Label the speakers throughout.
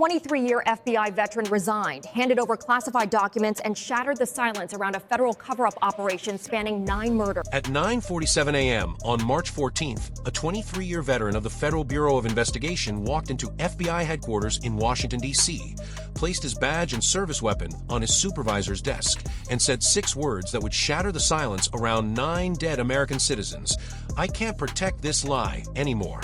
Speaker 1: 23-year FBI veteran resigned, handed over classified documents, and shattered the silence around a federal cover-up operation spanning 9 murders.
Speaker 2: At 9:47 a.m. on March 14th, a 23-year veteran of the Federal Bureau of Investigation walked into FBI headquarters in Washington, D.C., placed his badge and service weapon on his supervisor's desk, and said 6 words that would shatter the silence around 9 dead American citizens. "I can't protect this lie anymore."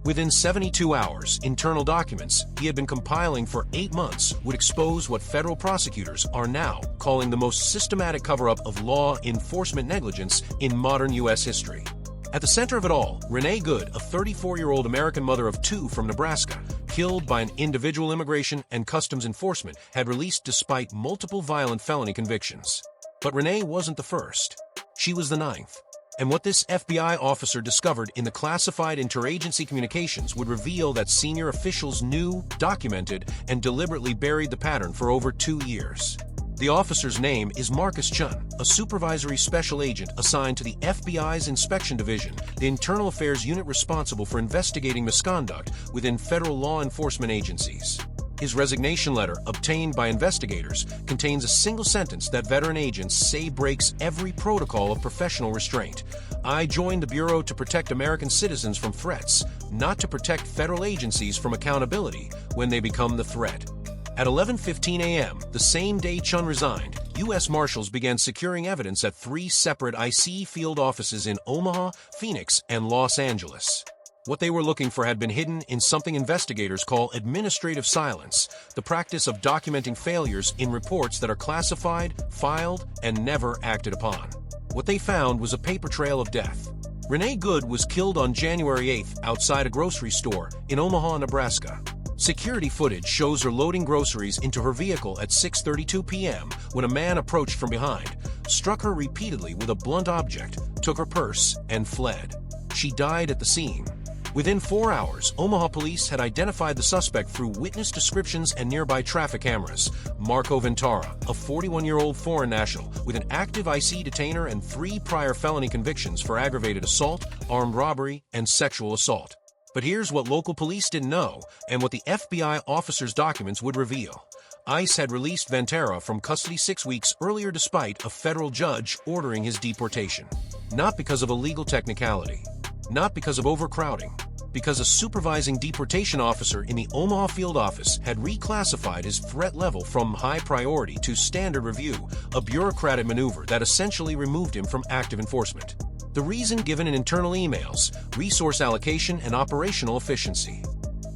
Speaker 2: Within 72 hours, internal documents he had been compiling for 8 months would expose what federal prosecutors are now calling the most systematic cover-up of law enforcement negligence in modern U.S. history. At the center of it all, Renee Good, a 34-year-old American mother of 2 from Nebraska, killed by an individual immigration and customs enforcement, had released despite multiple violent felony convictions. But Renee wasn't the first. She was the 9th. And what this FBI officer discovered in the classified interagency communications would reveal that senior officials knew, documented, and deliberately buried the pattern for over 2 years. The officer's name is Marcus Chun, a supervisory special agent assigned to the FBI's Inspection Division, the internal affairs unit responsible for investigating misconduct within federal law enforcement agencies. His resignation letter, obtained by investigators, contains a single sentence that veteran agents say breaks every protocol of professional restraint. "I joined the Bureau to protect American citizens from threats, not to protect federal agencies from accountability when they become the threat." At 11:15 a.m., the same day Chun resigned, U.S. Marshals began securing evidence at 3 separate IC field offices in Omaha, Phoenix, and Los Angeles. What they were looking for had been hidden in something investigators call administrative silence, the practice of documenting failures in reports that are classified, filed, and never acted upon. What they found was a paper trail of death. Renee Good was killed on January 8th outside a grocery store in Omaha, Nebraska. Security footage shows her loading groceries into her vehicle at 6:32 p.m. when a man approached from behind, struck her repeatedly with a blunt object, took her purse, and fled. She died at the scene. Within 4 hours, Omaha police had identified the suspect through witness descriptions and nearby traffic cameras. Marco Ventura, a 41-year-old foreign national with an active IC detainer and 3 prior felony convictions for aggravated assault, armed robbery, and sexual assault. But here's what local police didn't know, and what the FBI officer's documents would reveal. ICE had released Ventura from custody 6 weeks earlier despite a federal judge ordering his deportation. Not because of a legal technicality. Not because of overcrowding, because a supervising deportation officer in the Omaha field office had reclassified his threat level from high priority to standard review, a bureaucratic maneuver that essentially removed him from active enforcement. The reason given in internal emails: resource allocation and operational efficiency.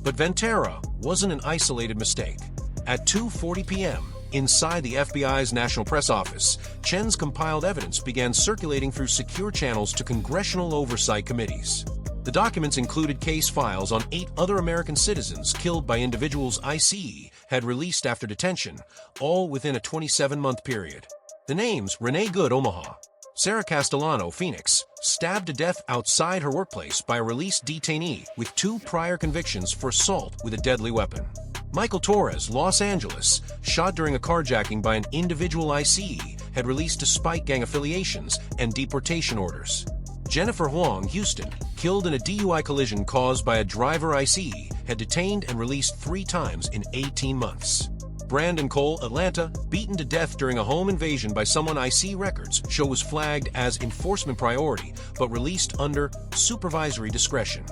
Speaker 2: But Ventura wasn't an isolated mistake. At 2:40 p.m., inside the FBI's National Press Office, Chen's compiled evidence began circulating through secure channels to congressional oversight committees. The documents included case files on 8 other American citizens killed by individuals ICE had released after detention, all within a 27-month period. The names: Renee Good, Omaha; Sarah Castellano, Phoenix, stabbed to death outside her workplace by a released detainee with 2 prior convictions for assault with a deadly weapon; Michael Torres, Los Angeles, shot during a carjacking by an individual ICE, had released despite gang affiliations and deportation orders; Jennifer Huang, Houston, killed in a DUI collision caused by a driver ICE, had detained and released 3 times in 18 months; Brandon Cole, Atlanta, beaten to death during a home invasion by someone IC records show was flagged as enforcement priority but released under supervisory discretion;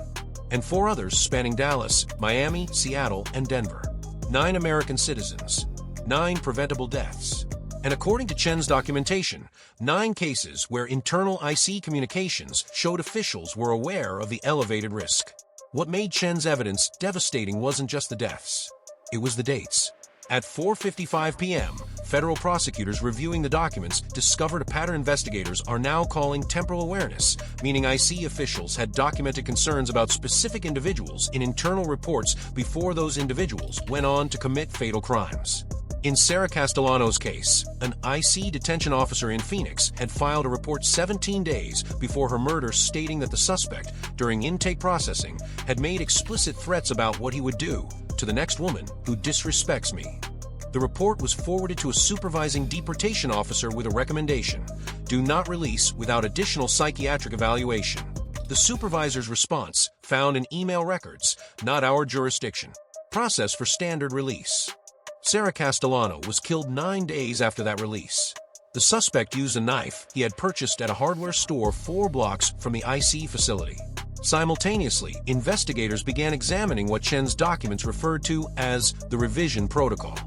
Speaker 2: and 4 others spanning Dallas, Miami, Seattle, and Denver. 9 American citizens, 9 preventable deaths. And according to Chen's documentation, 9 cases where internal IC communications showed officials were aware of the elevated risk. What made Chen's evidence devastating wasn't just the deaths. It was the dates. At 4:55 p.m., federal prosecutors reviewing the documents discovered a pattern investigators are now calling temporal awareness, meaning IC officials had documented concerns about specific individuals in internal reports before those individuals went on to commit fatal crimes. In Sarah Castellano's case, an IC detention officer in Phoenix had filed a report 17 days before her murder stating that the suspect, during intake processing, had made explicit threats about what he would do to the next woman who disrespects me. The report was forwarded to a supervising deportation officer with a recommendation: do not release without additional psychiatric evaluation. The supervisor's response, found in email records: not our jurisdiction. process for standard release. Sarah Castellano was killed 9 days after that release. The suspect used a knife he had purchased at a hardware store 4 blocks from the IC facility. Simultaneously, investigators began examining what Chen's documents referred to as the revision protocol.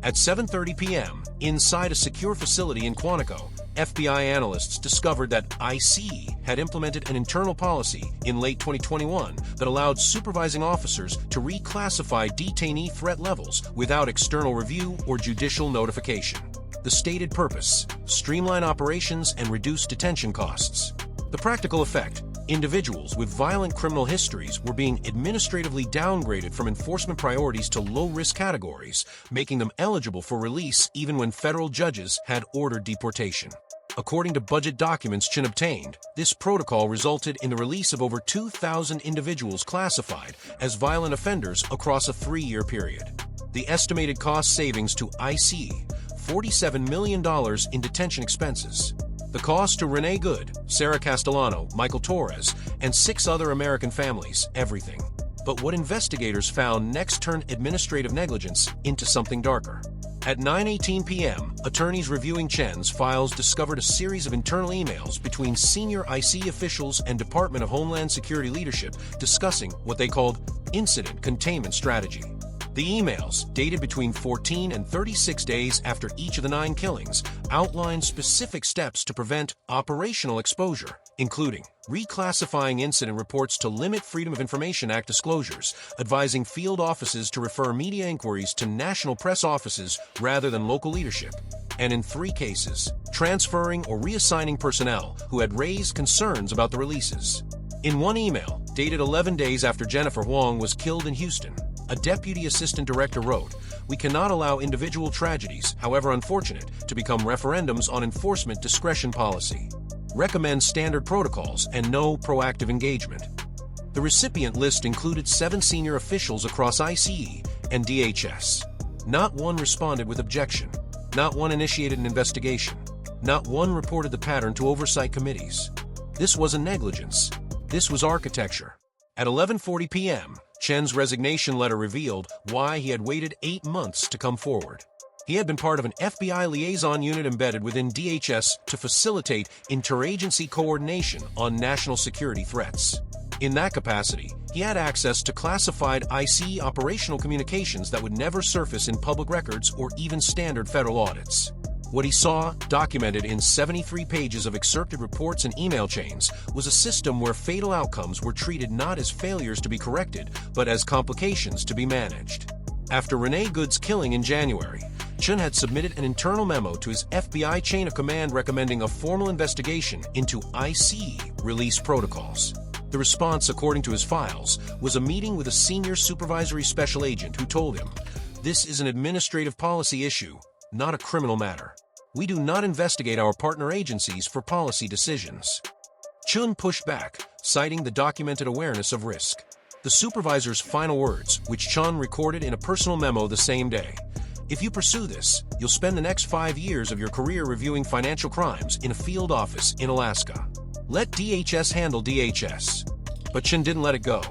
Speaker 2: At 7:30 p.m., inside a secure facility in Quantico, FBI analysts discovered that IC had implemented an internal policy in late 2021 that allowed supervising officers to reclassify detainee threat levels without external review or judicial notification. The stated purpose: streamline operations and reduce detention costs. The practical effect: individuals with violent criminal histories were being administratively downgraded from enforcement priorities to low-risk categories, making them eligible for release even when federal judges had ordered deportation. According to budget documents Chen obtained, this protocol resulted in the release of over 2,000 individuals classified as violent offenders across a 3-year period. The estimated cost savings to IC: $47 million in detention expenses. The cost to Renee Good, Sarah Castellano, Michael Torres, and 6 other American families: everything. But what investigators found next turned administrative negligence into something darker. At 9:18 p.m., attorneys reviewing Chen's files discovered a series of internal emails between senior IC officials and Department of Homeland Security leadership discussing what they called incident containment strategy. The emails, dated between 14 and 36 days after each of the 9 killings, outlined specific steps to prevent operational exposure, including reclassifying incident reports to limit Freedom of Information Act disclosures, advising field offices to refer media inquiries to national press offices rather than local leadership, and in 3 cases, transferring or reassigning personnel who had raised concerns about the releases. In one email, dated 11 days after Jennifer Huang was killed in Houston, a deputy assistant director wrote, "We cannot allow individual tragedies, however unfortunate, to become referendums on enforcement discretion policy. Recommend standard protocols and no proactive engagement." The recipient list included 7 senior officials across ICE and DHS. Not one responded with objection. Not one initiated an investigation. Not one reported the pattern to oversight committees. This wasn't negligence. This was architecture. At 11:40 p.m., Chen's resignation letter revealed why he had waited 8 months to come forward. He had been part of an FBI liaison unit embedded within DHS to facilitate interagency coordination on national security threats. In that capacity, he had access to classified IC operational communications that would never surface in public records or even standard federal audits. What he saw, documented in 73 pages of excerpted reports and email chains, was a system where fatal outcomes were treated not as failures to be corrected, but as complications to be managed. After Renee Good's killing in January, Chen had submitted an internal memo to his FBI chain of command recommending a formal investigation into IC release protocols. The response, according to his files, was a meeting with a senior supervisory special agent who told him, "This is an administrative policy issue, not a criminal matter. We do not investigate our partner agencies for policy decisions." Chen pushed back, citing the documented awareness of risk. The supervisor's final words, which Chen recorded in a personal memo the same day: "If you pursue this, you'll spend the next 5 years of your career reviewing financial crimes in a field office in Alaska. Let DHS handle DHS." But Chen didn't let it go.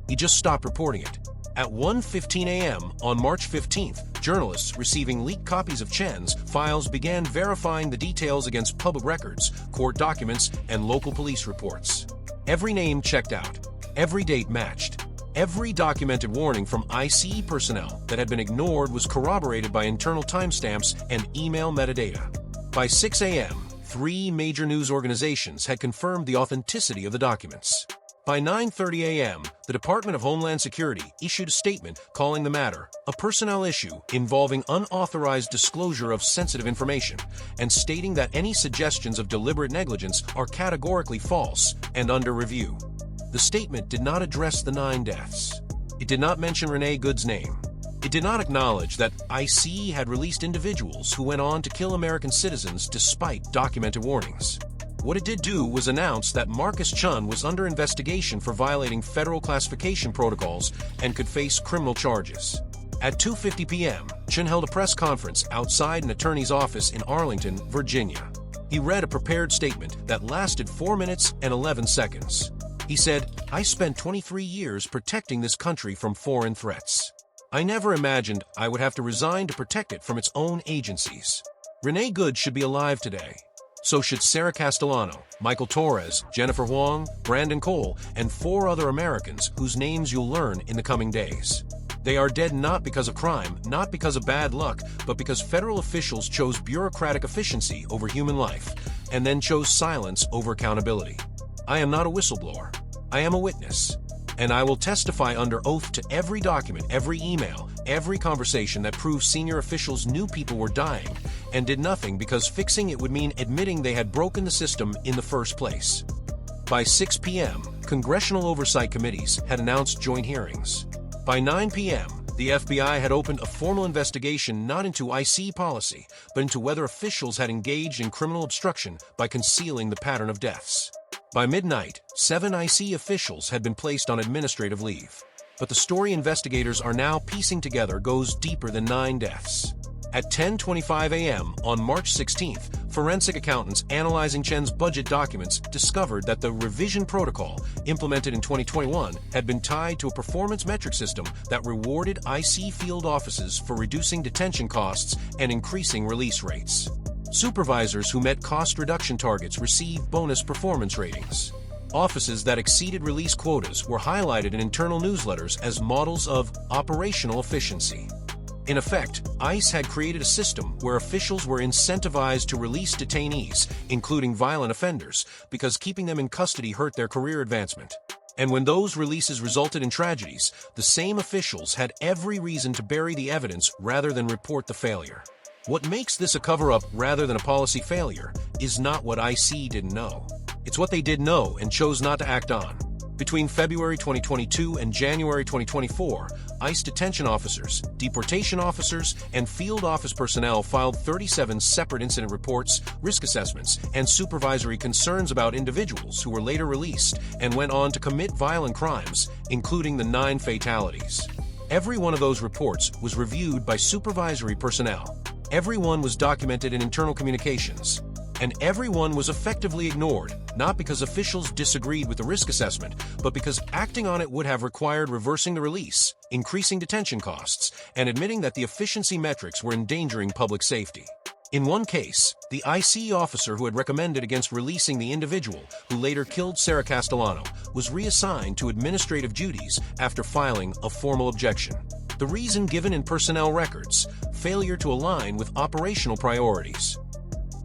Speaker 2: He just stopped reporting it. At 1:15 a.m. on March 15th, journalists receiving leaked copies of Chen's files began verifying the details against public records, court documents, and local police reports. Every name checked out. Every date matched. Every documented warning from ICE personnel that had been ignored was corroborated by internal timestamps and email metadata. By 6 a.m., 3 major news organizations had confirmed the authenticity of the documents. By 9:30 a.m., the Department of Homeland Security issued a statement calling the matter a personnel issue involving unauthorized disclosure of sensitive information, and stating that any suggestions of deliberate negligence are categorically false and under review. The statement did not address the 9 deaths. It did not mention Renee Good's name. It did not acknowledge that IC had released individuals who went on to kill American citizens despite documented warnings. What it did do was announce that Marcus Chun was under investigation for violating federal classification protocols and could face criminal charges. At 2:50 p.m., Chun held a press conference outside an attorney's office in Arlington, Virginia. He read a prepared statement that lasted 4 minutes and 11 seconds. He said, "I spent 23 years protecting this country from foreign threats. I never imagined I would have to resign to protect it from its own agencies. Renee Good should be alive today. So should Sarah Castellano, Michael Torres, Jennifer Huang, Brandon Cole, and 4 other Americans whose names you'll learn in the coming days. They are dead not because of crime, not because of bad luck, but because federal officials chose bureaucratic efficiency over human life, and then chose silence over accountability. I am not a whistleblower. I am a witness. And I will testify under oath to every document, every email, every conversation that proves senior officials knew people were dying and did nothing because fixing it would mean admitting they had broken the system in the first place. By 6 p.m., congressional oversight committees had announced joint hearings. By 9 p.m., the FBI had opened a formal investigation not into IC policy, but into whether officials had engaged in criminal obstruction by concealing the pattern of deaths. By midnight, 7 IC officials had been placed on administrative leave. But the story investigators are now piecing together goes deeper than 9 deaths. At 10:25 a.m. on March 16th, forensic accountants analyzing Chen's budget documents discovered that the revision protocol, implemented in 2021, had been tied to a performance metric system that rewarded IC field offices for reducing detention costs and increasing release rates. Supervisors who met cost reduction targets received bonus performance ratings. Offices that exceeded release quotas were highlighted in internal newsletters as models of operational efficiency. In effect, ICE had created a system where officials were incentivized to release detainees, including violent offenders, because keeping them in custody hurt their career advancement. And when those releases resulted in tragedies, the same officials had every reason to bury the evidence rather than report the failure. What makes this a cover-up rather than a policy failure is not what IC didn't know. It's what they did know and chose not to act on. Between February 2022 and January 2024, ICE detention officers, deportation officers, and field office personnel filed 37 separate incident reports, risk assessments, and supervisory concerns about individuals who were later released and went on to commit violent crimes, including the 9 fatalities. Every one of those reports was reviewed by supervisory personnel. Every one was documented in internal communications. And every one was effectively ignored, not because officials disagreed with the risk assessment, but because acting on it would have required reversing the release, increasing detention costs, and admitting that the efficiency metrics were endangering public safety. In one case, the IC officer who had recommended against releasing the individual who later killed Sarah Castellano was reassigned to administrative duties after filing a formal objection. The reason given in personnel records: failure to align with operational priorities.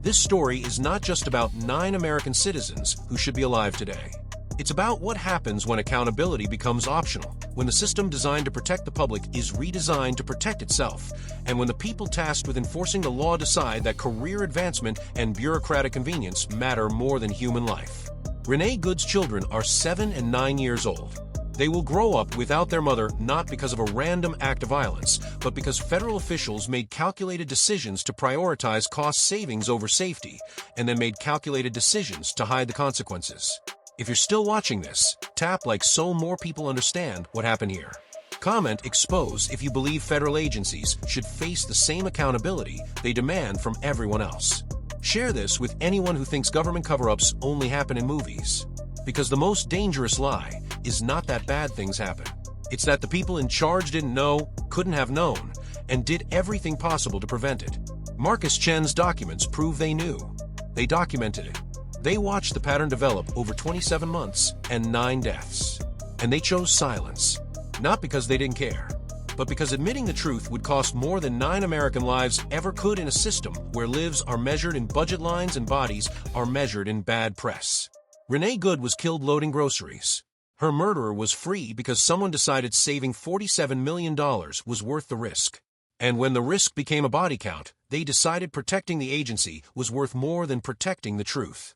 Speaker 2: This story is not just about 9 American citizens who should be alive today. It's about what happens when accountability becomes optional, when the system designed to protect the public is redesigned to protect itself, and when the people tasked with enforcing the law decide that career advancement and bureaucratic convenience matter more than human life. Renee Good's children are 7 and 9 years old. They will grow up without their mother not because of a random act of violence, but because federal officials made calculated decisions to prioritize cost savings over safety, and then made calculated decisions to hide the consequences. If you're still watching this, tap like so more people understand what happened here. Comment expose if you believe federal agencies should face the same accountability they demand from everyone else. Share this with anyone who thinks government cover-ups only happen in movies. Because the most dangerous lie is not that bad things happen. It's that the people in charge didn't know, couldn't have known, and did everything possible to prevent it. Marcus Chen's documents prove they knew. They documented it. They watched the pattern develop over 27 months and 9 deaths. And they chose silence. Not because they didn't care, but because admitting the truth would cost more than 9 American lives ever could in a system where lives are measured in budget lines and bodies are measured in bad press. Renee Good was killed loading groceries. Her murderer was free because someone decided saving $47 million was worth the risk. And when the risk became a body count, they decided protecting the agency was worth more than protecting the truth.